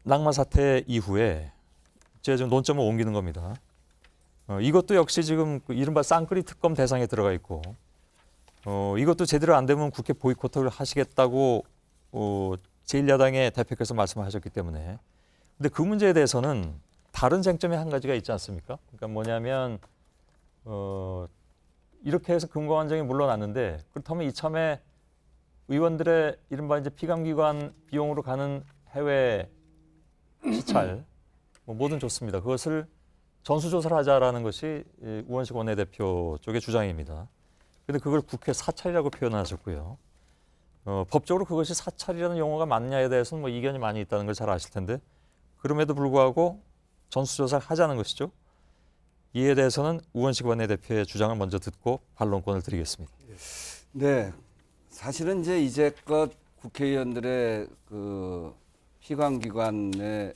낙마 사태 이후에 제가 지금 논점을 옮기는 겁니다. 이것도 역시 지금 그 이른바 쌍끌이 특검 대상에 들어가 있고 이것도 제대로 안 되면 국회 보이콧을 하시겠다고 제1야당의 대표께서 말씀하셨기 때문에 근데 그 문제에 대해서는 다른 쟁점이 한 가지가 있지 않습니까? 그러니까 뭐냐면 이렇게 해서 금감원장이 물러났는데 그렇다면 이참에 의원들의 이른바 이제 피감기관 비용으로 가는 해외 시찰 뭐든 좋습니다. 그것을 전수조사를 하자라는 것이 우원식 원내대표 쪽의 주장입니다. 그런데 그걸 국회 사찰이라고 표현하셨고요. 법적으로 그것이 사찰이라는 용어가 맞냐에 대해서는 뭐 이견이 많이 있다는 걸 잘 아실 텐데 그럼에도 불구하고 전수조사를 하자는 것이죠. 이에 대해서는 우원식 원내대표의 주장을 먼저 듣고 반론권을 드리겠습니다. 네, 사실은 이제껏 국회의원들의 그 피감기관의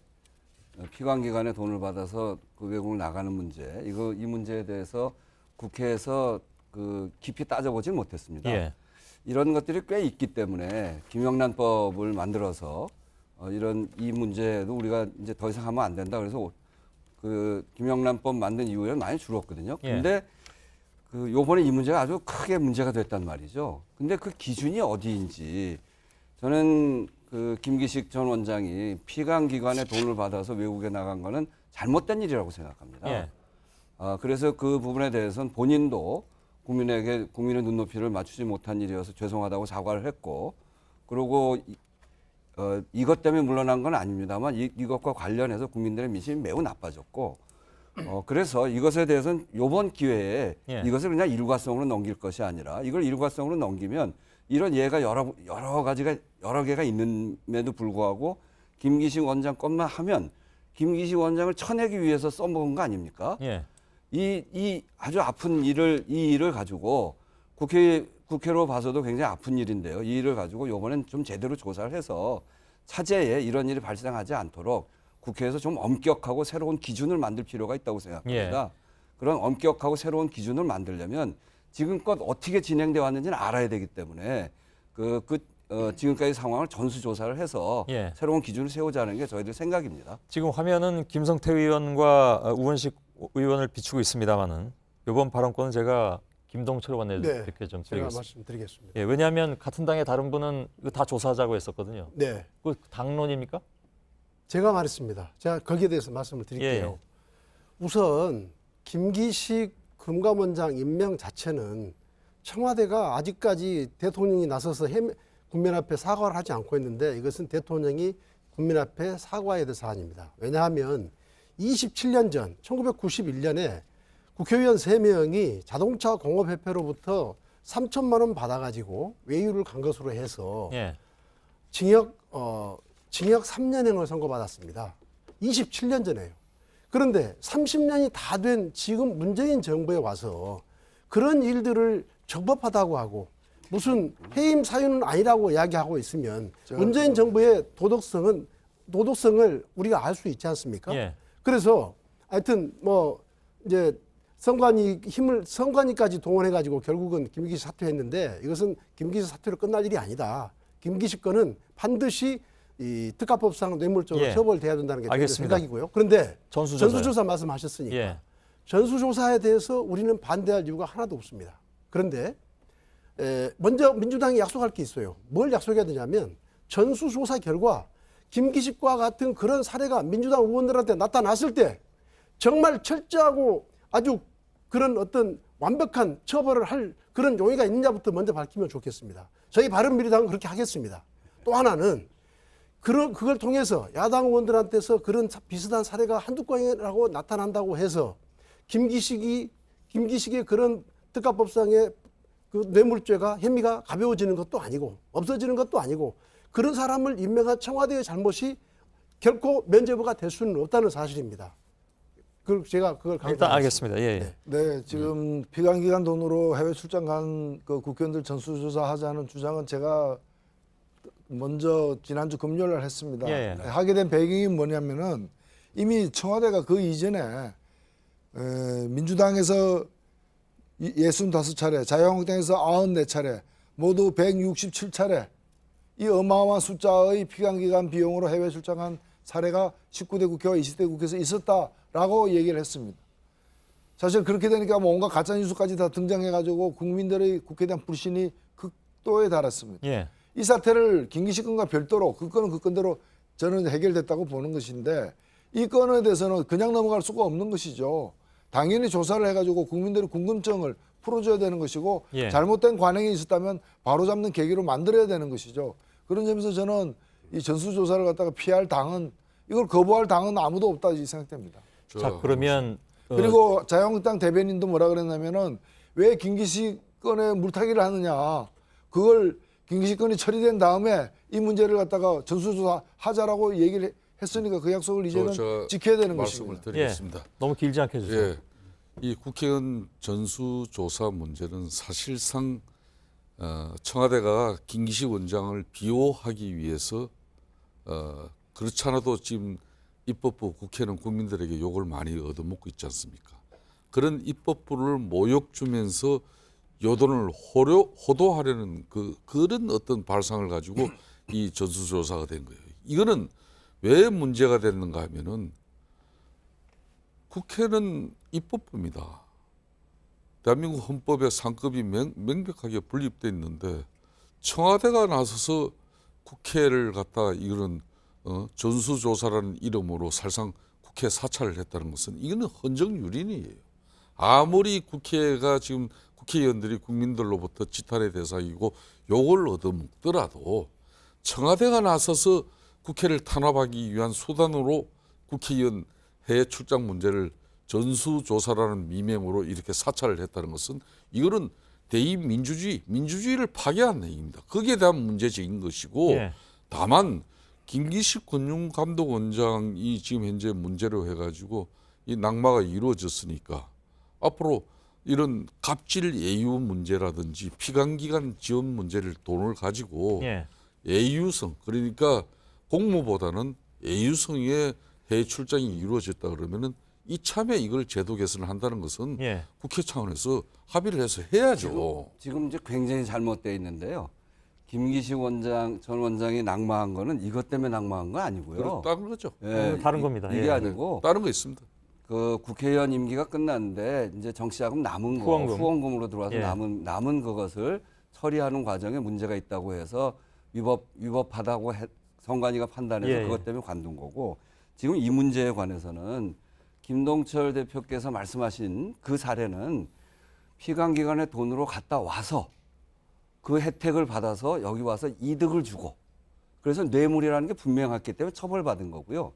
돈을 받아서 그 외국을 나가는 문제, 이 문제에 대해서 국회에서 그 깊이 따져보지 못했습니다. 예. 이런 것들이 꽤 있기 때문에 김영란법을 만들어서 이 문제도 우리가 이제 더 이상 하면 안 된다. 그래서 그 김영란법 만든 이후에 많이 줄었거든요. 근데 그 요번에 이 문제가 아주 크게 문제가 됐단 말이죠. 근데 그 기준이 어디인지 저는 그 김기식 전 원장이 피감기관의 돈을 받아서 외국에 나간 거는 잘못된 일이라고 생각합니다. 예. 그래서 그 부분에 대해서는 본인도 국민의 눈높이를 맞추지 못한 일이어서 죄송하다고 사과를 했고, 그리고 이것 때문에 물러난 건 아닙니다만 이것과 관련해서 국민들의 민심이 매우 나빠졌고, 그래서 이것에 대해서는 이번 기회에 이것을 그냥 일과성으로 넘길 것이 아니라 이걸 일과성으로 넘기면 이런 예가 여러 개가 있는데도 불구하고 김기식 원장 것만 하면 김기식 원장을 쳐내기 위해서 써먹은 거 아닙니까? 예. 이 아주 아픈 이 일을 가지고 국회로 봐서도 굉장히 아픈 일인데요. 이 일을 가지고 이번엔 좀 제대로 조사를 해서 차제에 이런 일이 발생하지 않도록 국회에서 좀 엄격하고 새로운 기준을 만들 필요가 있다고 생각합니다. 그런 엄격하고 새로운 기준을 만들려면 지금껏 어떻게 진행돼 왔는지는 알아야 되기 때문에 지금까지 상황을 전수조사를 해서 새로운 기준을 세우자는 게 저희들 생각입니다. 지금 화면은 김성태 의원과 우원식 의원을 비추고 있습니다만은 이번 발언권은 제가 김동철 원내대표께 좀 제가 드리겠습니다. 말씀드리겠습니다. 예, 왜냐하면 같은 당의 다른 분은 이거 다 조사하자고 했었거든요. 네, 그 당론입니까? 제가 말했습니다. 제가 거기에 대해서 말씀을 드릴게요. 우선 김기식 금감원장 임명 자체는 청와대가 아직까지 대통령이 나서서 국민 앞에 사과를 하지 않고 있는데 이것은 대통령이 국민 앞에 사과해야 될 사안입니다. 왜냐하면 27년 전 1991년에 국회의원 3명이 자동차 공업협회로부터 3천만 원 받아가지고 외유를 간 것으로 해서 징역 3년형을 선고받았습니다. 27년 전에요. 그런데 30년이 다 된 지금 문재인 정부에 와서 그런 일들을 적법하다고 하고 무슨 해임 사유는 아니라고 이야기하고 있으면 문재인 정부의 도덕성을 우리가 알 수 있지 않습니까? 그래서 하여튼 뭐 이제 선관위까지 동원해가지고 결국은 김기식 사퇴했는데 이것은 김기식 사퇴로 끝날 일이 아니다. 김기식 건은 반드시 이 특가법상 뇌물적으로 처벌돼야 된다는 게 저희 생각이고요. 그런데 전수조사 말씀하셨으니까 전수조사에 대해서 우리는 반대할 이유가 하나도 없습니다. 그런데 먼저 민주당이 약속할 게 있어요. 뭘 약속해야 되냐면 전수조사 결과 김기식과 같은 그런 사례가 민주당 의원들한테 나타났을 때 정말 철저하고 아주 그런 어떤 완벽한 처벌을 할 그런 용의가 있느냐부터 먼저 밝히면 좋겠습니다. 저희 바른미래당은 그렇게 하겠습니다. 또 하나는 그걸 통해서 야당 의원들한테서 그런 비슷한 사례가 한두 건이라고 나타난다고 해서 김기식의 그런 특가법상의 그 뇌물죄가 혐의가 가벼워지는 것도 아니고 없어지는 것도 아니고 그런 사람을 임명한 청와대의 잘못이 결코 면죄부가 될 수는 없다는 사실입니다. 제가 그걸 일단 알겠습니다. 네, 지금 피감기관 돈으로 해외 출장 간 그 국회의원들 전수조사하자는 주장은 제가 먼저 지난주 금요일 날 했습니다. 하게 된 배경이 뭐냐면은 이미 청와대가 그 이전에 민주당에서 65차례, 자유한국당에서 94차례, 모두 167차례 이 어마어마한 숫자의 피감기관 비용으로 해외 출장한 사례가 19대 국회와 20대 국회에서 있었다라고 얘기를 했습니다. 사실 그렇게 되니까 뭐 온갖 가짜 뉴스까지 다 등장해가지고 국민들의 국회에 대한 불신이 극도에 달했습니다. 예. 이 사태를 김기식 건과 별도로 그 건은 그 건대로 저는 해결됐다고 보는 것인데 이 건에 대해서는 그냥 넘어갈 수가 없는 것이죠. 당연히 조사를 해가지고 국민들의 궁금증을 풀어줘야 되는 것이고 예. 잘못된 관행이 있었다면 바로잡는 계기로 만들어야 되는 것이죠. 그런 점에서 저는 이 전수조사를 갖다가 피할 당은 이걸 거부할 당은 아무도 없다 이 생각됩니다. 자, 그러면 그리고 자유한국당 대변인도 뭐라 그랬냐면은 왜 김기식 건에 물타기를 하느냐. 그걸 김기식 건이 처리된 다음에 이 문제를 갖다가 전수조사 하자라고 얘기를 했으니까 그 약속을 이제는 지켜야 되는 말씀을 것입니다. 드리겠습니다. 너무 길지 않게 해주세요. 예, 이 국회의원 전수조사 문제는 사실상 청와대가 김기식 원장을 비호하기 위해서 그렇지 않아도 지금 입법부 국회는 국민들에게 욕을 많이 얻어먹고 있지 않습니까? 그런 입법부를 모욕 주면서 여론을 호도하려는 그런 어떤 발상을 가지고 이 전수조사가 된 거예요. 이거는 왜 문제가 됐는가 하면은 국회는 입법부입니다. 대한민국 헌법에 상급이 명백하게 분립돼 있는데 청와대가 나서서 국회를 갖다 이런 전수조사라는 이름으로 사실상 국회 사찰을 했다는 것은 이거는 헌정유린이에요. 아무리 국회가 지금 국회의원들이 국민들로부터 지탄의 대상이고 욕을 얻어먹더라도 청와대가 나서서 국회를 탄압하기 위한 수단으로 국회의원 해외 출장 문제를 전수조사라는 미명으로 이렇게 사찰을 했다는 것은 이거는 대의민주주의를 파괴한 행위입니다. 거기에 대한 문제적인 것이고 예. 다만 김기식 금융감독원장이 지금 현재 문제로 해가지고 이 낙마가 이루어졌으니까 앞으로 이런 갑질 예유 문제라든지 피감기관 지원 문제를 돈을 가지고 예. 예유성 그러니까 공무보다는 예유성의 해외 출장이 이루어졌다 그러면은 이참에 이걸 제도 개선을 한다는 것은 예. 국회 차원에서 합의를 해서 해야죠. 지금 이제 굉장히 잘못되어 있는데요. 김기식 전 원장이 낙마한 거는 이것 때문에 낙마한 건 아니고요. 다른 거죠. 예, 다른 겁니다. 이게 예. 아니고 다른 거 있습니다. 그 국회의원 임기가 끝났는데 이제 정치자금 남은 후원금으로 들어와서 예. 남은 그것을 처리하는 과정에 문제가 있다고 해서 위법하다고 선관위가 판단해서 예. 그것 때문에 관둔 거고 지금 이 문제에 관해서는 김동철 대표께서 말씀하신 그 사례는 피감기관의 돈으로 갔다 와서 그 혜택을 받아서 여기 와서 이득을 주고 그래서 뇌물이라는 게 분명했기 때문에 처벌받은 거고요.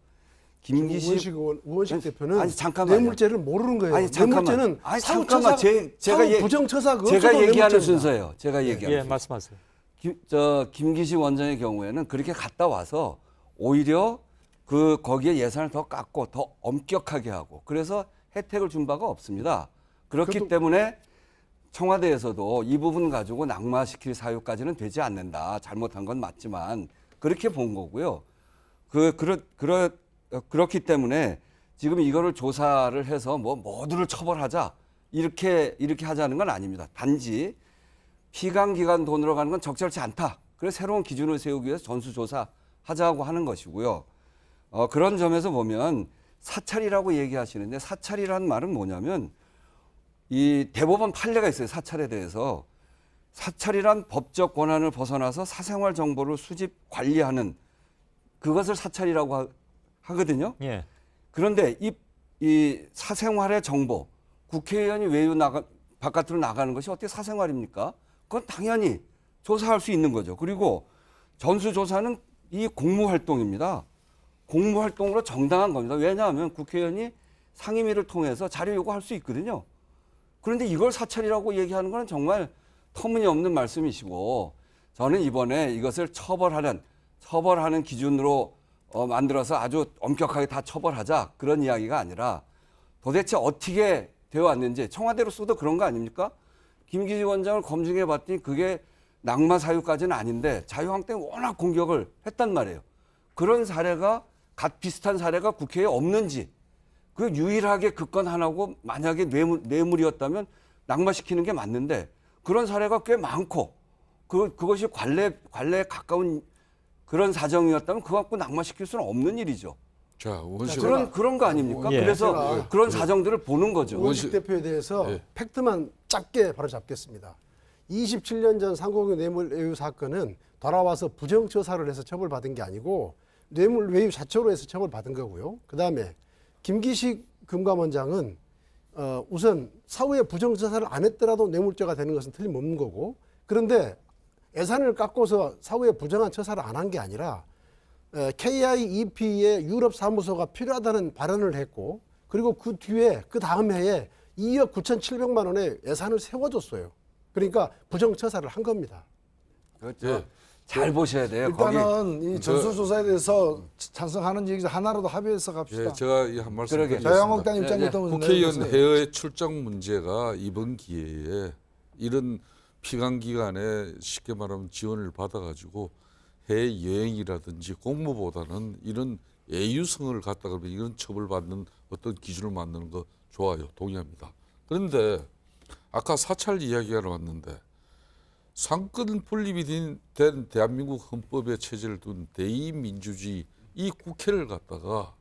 김기식 우원식 대표는 아니, 잠깐만요. 뇌물죄를 모르는 거예요. 아니, 잠깐만. 뇌물죄는 아니, 사후 잠깐만. 사후 부정처사 그거 제가 없어도 얘기하는 뇌물죄입니다. 순서예요. 제가 얘기하는 예, 순서. 말씀하세요. 김기식 원장의 경우에는 그렇게 갔다 와서 오히려 거기에 예산을 더 깎고 더 엄격하게 하고 그래서 혜택을 준 바가 없습니다. 그렇기 때문에 청와대에서도 이 부분 가지고 낙마시킬 사유까지는 되지 않는다. 잘못한 건 맞지만 그렇게 본 거고요. 그렇기 때문에 지금 이거를 조사를 해서 뭐 모두를 처벌하자 이렇게 하자는 건 아닙니다. 단지 피감기관 돈으로 가는 건 적절치 않다. 그래서 새로운 기준을 세우기 위해서 전수조사 하자고 하는 것이고요. 그런 점에서 보면 사찰이라고 얘기하시는데 사찰이라는 말은 뭐냐면 이 대법원 판례가 있어요. 사찰에 대해서. 사찰이란 법적 권한을 벗어나서 사생활 정보를 수집 관리하는 그것을 사찰이라고 하거든요. 예. 그런데 이 사생활의 정보, 국회의원이 바깥으로 나가는 것이 어떻게 사생활입니까? 그건 당연히 조사할 수 있는 거죠. 그리고 전수조사는 이 공무활동입니다. 공무활동으로 정당한 겁니다. 왜냐하면 국회의원이 상임위를 통해서 자료 요구할 수 있거든요. 그런데 이걸 사찰이라고 얘기하는 건 정말 터무니없는 말씀이시고 저는 이번에 이것을 처벌하는 기준으로 만들어서 아주 엄격하게 다 처벌하자 그런 이야기가 아니라 도대체 어떻게 되어 왔는지 청와대로서도 그런 거 아닙니까? 김기식 원장을 검증해 봤더니 그게 낙마 사유까지는 아닌데 자유한국당이 워낙 공격을 했단 말이에요. 그런 사례가 비슷한 사례가 국회에 없는지 그 유일하게 그 건 하나고 만약에 뇌물이었다면 낙마시키는 게 맞는데 그런 사례가 꽤 많고 그것이 관례에 가까운 그런 사정이었다면 그거 갖고 낙마시킬 수는 없는 일이죠. 자, 원식 그런 거 아닙니까? 예. 그래서 제가 그런 사정들을 보는 거죠. 우원식 대표에 대해서 예. 팩트만 짧게 바로 잡겠습니다. 27년 전 상공유 뇌물 외유 사건은 돌아와서 부정처사를 해서 처벌받은 게 아니고 뇌물 외유 자체로 해서 처벌받은 거고요. 그다음에 김기식 금감원장은 우선 사후에 부정처사를 안 했더라도 뇌물죄가 되는 것은 틀림없는 거고, 그런데 예산을 깎고서 사후에 부정한 처사를 안 한 게 아니라 KIEP의 유럽 사무소가 필요하다는 발언을 했고, 그리고 그 뒤에 그 다음 해에 2억 9,700만 원의 예산을 세워줬어요. 그러니까 부정처사를 한 겁니다. 그렇죠. 예. 잘 보셔야 돼요. 거기 일단은 이 전수조사에 대해서 찬성하는 얘기 하나라도 합의해서 갑시다. 예, 제가 이 한 말씀 그러게. 드리겠습니다. 자유한국당 입장부터 먼저 국회의원 내려주세요. 해외 출장 문제가 이번 기회에 이런 피감 기관에 쉽게 말하면 지원을 받아가지고 해외 여행이라든지 공모보다는 이런 애유성을 갖다 그러면 이런 처벌받는 어떤 기준을 만드는 거 좋아요, 동의합니다. 그런데 아까 사찰 이야기가 나왔는데 상권 분립이 된 대한민국 헌법의 체제를 둔 대의민주주의 이 국회를 갖다가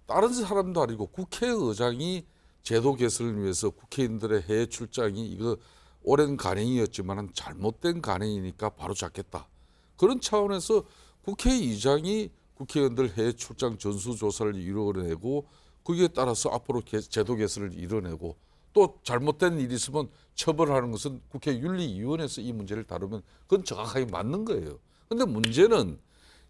다른 사람도 아니고 국회의장이 제도 개선을 위해서 국회의원들의 해외 출장이 이거 오랜 간행이었지만 잘못된 간행이니까 바로 잡겠다. 그런 차원에서 국회의장이 국회의원들 해외 출장 전수조사를 이루어내고 거기에 따라서 앞으로 제도 개선을 이뤄내고 또 잘못된 일이 있으면 처벌하는 것은 국회 윤리위원회에서 이 문제를 다루면 그건 정확하게 맞는 거예요. 그런데 문제는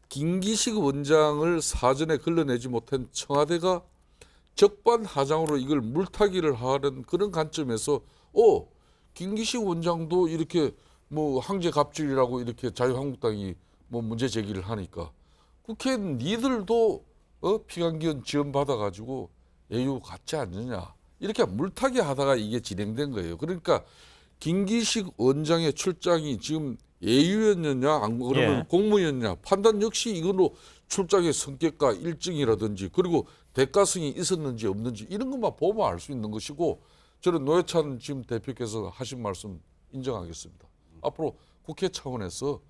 김기식 원장을 사전에 걸러내지 못한 청와대가 적반하장으로 이걸 물타기를 하는 그런 관점에서 김기식 원장도 이렇게 뭐 황제 갑질이라고 이렇게 자유한국당이 뭐 문제 제기를 하니까 국회 니들도 피감기원 지원 받아가지고 예유 갖지 않느냐 이렇게 물타기 하다가 이게 진행된 거예요. 그러니까 김기식 원장의 출장이 지금 예유였느냐 안 그러면 예. 공무였냐 판단 역시 이걸로 출장의 성격과 일정이라든지 그리고 대가성이 있었는지 없는지 이런 것만 보면 알 수 있는 것이고 저는 노회찬 지금 대표께서 하신 말씀 인정하겠습니다. 앞으로 국회 차원에서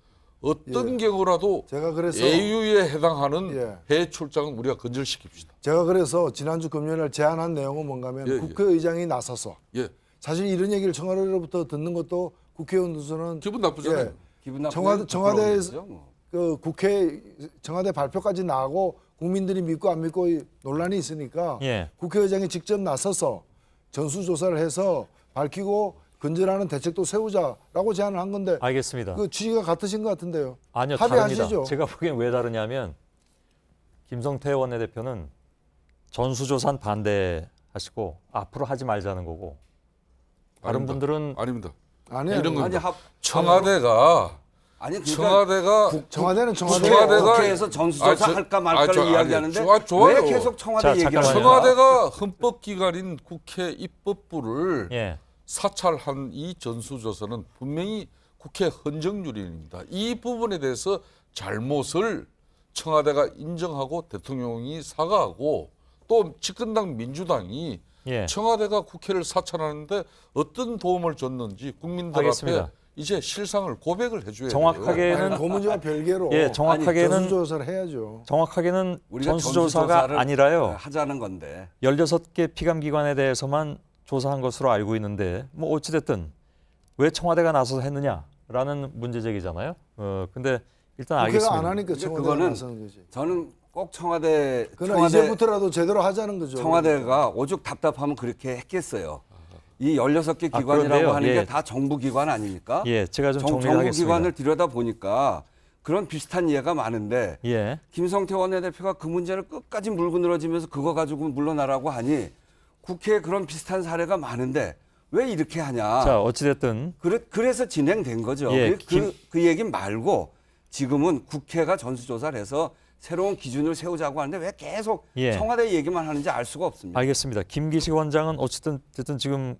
어떤 경우라도 제가 그래서 예유에 해당하는 예. 해외 출장은 우리가 건절시킵시다. 제가 그래서 지난주 금요일 제안한 내용은 뭔가면 예, 국회의장이 나서서 예, 사실 이런 얘기를 청와대로부터 듣는 것도 국회의원으로서는 기분 나쁘잖아요. 기분 나쁘면 청와대에서 부끄러운 거죠, 뭐. 그 청와대 발표까지 나가고 국민들이 믿고 안 믿고 논란이 있으니까 예. 국회의장이 직접 나서서 전수조사를 해서 밝히고 근절하는 대책도 세우자라고 제안을 한 건데 알겠습니다. 그 취지가 같으신 것 같은데요. 아니요, 합의하시죠. 다릅니다. 제가 보기엔 왜 다르냐면 김성태 원내대표는 전수조사는 반대하시고 앞으로 하지 말자는 거고 다른 아닙니다. 분들은 아닙니다. 아니요. 이런 아니, 겁니다. 청와대가 청와대는 국회에서 전수조사 할까 말까를 이야기하는데 좋아요. 왜 계속 청와대 자, 얘기를 잠깐만요. 합니까? 청와대가 헌법기관인 국회 입법부를 예. 사찰한 이 전수조사는 분명히 국회 헌정유린입니다. 이 부분에 대해서 잘못을 청와대가 인정하고 대통령이 사과하고 또 집권당 민주당이 예. 청와대가 국회를 사찰하는데 어떤 도움을 줬는지 국민들 알겠습니다. 앞에 이제 실상을 고백을 해줘야 정확하게는 아니, 그 문제와 별개로 예, 정확하게는 전수조사를 해야죠. 정확하게는 우리가 전수조사가 전수조사를 아니라요. 하자는 건데 16개 피감기관에 대해서만 조사한 것으로 알고 있는데 뭐 어찌됐든 왜 청와대가 나서서 했느냐라는 문제 제기잖아요. 근데 일단 국회가 알겠습니다. 안 하니까 근데 청와대가 그거는 나서는 거지. 저는 꼭 그러나 이제부터라도 제대로 하자는 거죠. 청와대가 오죽 답답하면 그렇게 했겠어요. 이 16개 아, 기관이라고 그런데요. 하는 예. 게 다 정부기관 아닙니까? 예, 제가 좀 정리를 정부기관을 하겠습니다. 들여다 보니까 그런 비슷한 이해가 많은데 예, 김성태 원내대표가 그 문제를 끝까지 물고 늘어지면서 그거 가지고 물러나라고 하니 국회에 그런 비슷한 사례가 많은데 왜 이렇게 하냐. 자 어찌됐든 그래서 진행된 거죠. 예, 그 얘기 말고 지금은 국회가 전수조사를 해서 새로운 기준을 세우자고 하는데 왜 계속 예. 청와대 얘기만 하는지 알 수가 없습니다. 알겠습니다. 김기식 원장은 어쨌든 지금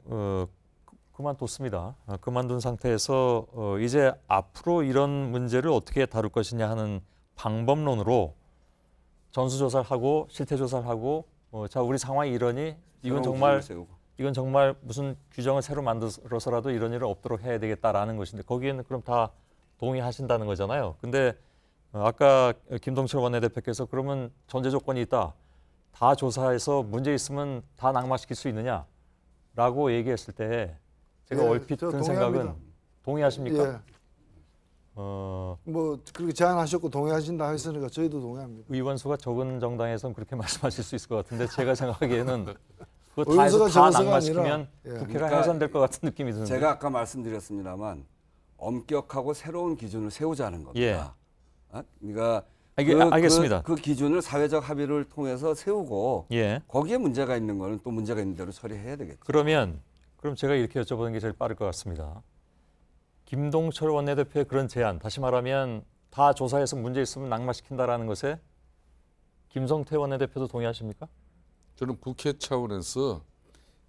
그만뒀습니다. 그만둔 상태에서 이제 앞으로 이런 문제를 어떻게 다룰 것이냐 하는 방법론으로 전수조사를 하고 실태조사를 하고 자 우리 상황이 이러니 이건 정말 무슨 규정을 새로 만들어서라도 이런 일은 없도록 해야 되겠다라는 것인데 거기에는 그럼 다 동의하신다는 거잖아요. 근데 아까 김동철 원내대표께서 그러면 전제 조건이 있다. 다 조사해서 문제 있으면 다 낙마시킬 수 있느냐라고 얘기했을 때 제가 예, 얼핏 저 든 동의합니다. 생각은 동의하십니까? 예. 뭐 그렇게 제안하셨고 동의하신다 했으니까 저희도 동의합니다. 의원 수가 적은 정당에선 그렇게 말씀하실 수 있을 것 같은데 제가 생각하기에는 그거 다 의원 해서 수가 다 적어서가 낙마시키면 아니라, 예. 국회가 그러니까 해산될 것 같은 느낌이 드는데. 제가 아까 말씀드렸습니다만 엄격하고 새로운 기준을 세우자는 겁니다. 예. 그러니까 알겠습니다. 그 기준을 사회적 합의를 통해서 세우고 예. 거기에 문제가 있는 거는 또 문제가 있는 대로 처리해야 되겠죠. 그럼 제가 이렇게 여쭤보는 게 제일 빠를 것 같습니다. 김동철 원내대표의 그런 제안, 다시 말하면 다 조사해서 문제 있으면 낙마시킨다라는 것에 김성태 원내대표도 동의하십니까? 저는 국회 차원에서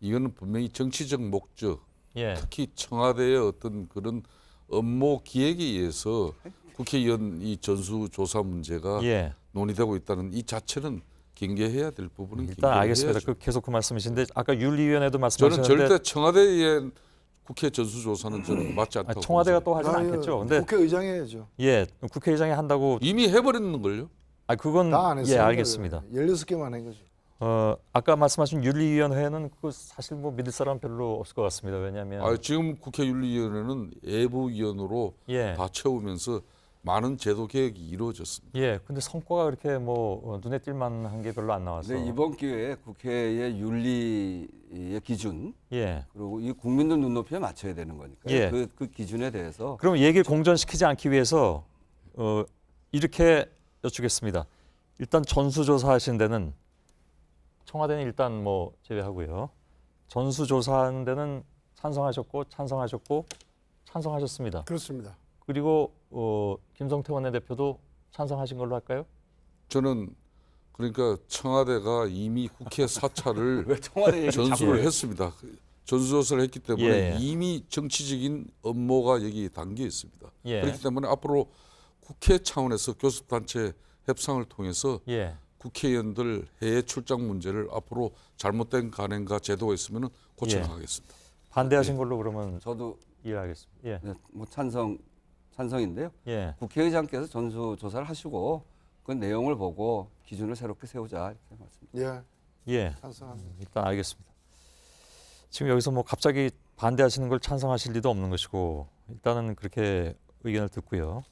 이거는 분명히 정치적 목적, 예. 특히 청와대의 어떤 그런 업무 기획에 의해서 국회의원 이 전수조사 문제가 예. 논의되고 있다는 이 자체는 경계해야 될 부분은 일단 알겠습니다. 경계해야죠. 계속 그 말씀이신데 아까 윤리위원회도 저는 말씀하셨는데 절대 청와대의 국회 전수조사는 저는 맞지 않다고 청와대가 또 하진 아니, 않겠죠. 근데 국회의장이 해야죠. 예, 국회의장이 한다고 이미 해버리는 걸요. 그건 다 안 했어요. 예, 알겠습니다. 16개만 한 거죠. 아까 말씀하신 윤리위원회는 그 사실 뭐 믿을 사람 별로 없을 것 같습니다. 왜냐하면 지금 국회윤리위원회는 예부위원으로 예. 다 채우면서 많은 제도 개혁이 이루어졌습니다. 예, 근데 성과가 그렇게 뭐 눈에 띌 만한 게 별로 안 나와서 근데 이번 기회에 국회의 윤리의 기준 예. 그리고 이 국민들 눈높이에 맞춰야 되는 거니까요. 예. 그 기준에 대해서 그럼 얘기를 공전시키지 않기 위해서 이렇게 여쭙겠습니다. 일단 전수조사하신 데는 청와대는 일단 뭐 제외하고요. 전수조사하는 데는 찬성하셨습니다. 그렇습니다. 그리고 김성태 원내대표도 찬성하신 걸로 할까요? 저는 그러니까 청와대가 이미 국회 사찰을 왜 청와대 얘기 자꾸 전수를 해요? 했습니다. 전수조사를 했기 때문에 예. 이미 정치적인 업무가 여기 담겨 있습니다. 예. 그렇기 때문에 앞으로 국회 차원에서 교섭단체 협상을 통해서 예. 국회의원들 해외 출장 문제를 앞으로 잘못된 관행과 제도가 있으면 고쳐나가겠습니다. 반대하신 걸로 그러면 저도 이해하겠습니다. 예. 네, 뭐 찬성인데요. 예. 국회의장께서 전수조사를 하시고 그 내용을 보고 기준을 새롭게 세우자 이렇게 말씀드립니다. 예, 예. 찬성합니다. 일단 알겠습니다. 지금 여기서 뭐 갑자기 반대하시는 걸 찬성하실 리도 없는 것이고 일단은 그렇게 의견을 듣고요.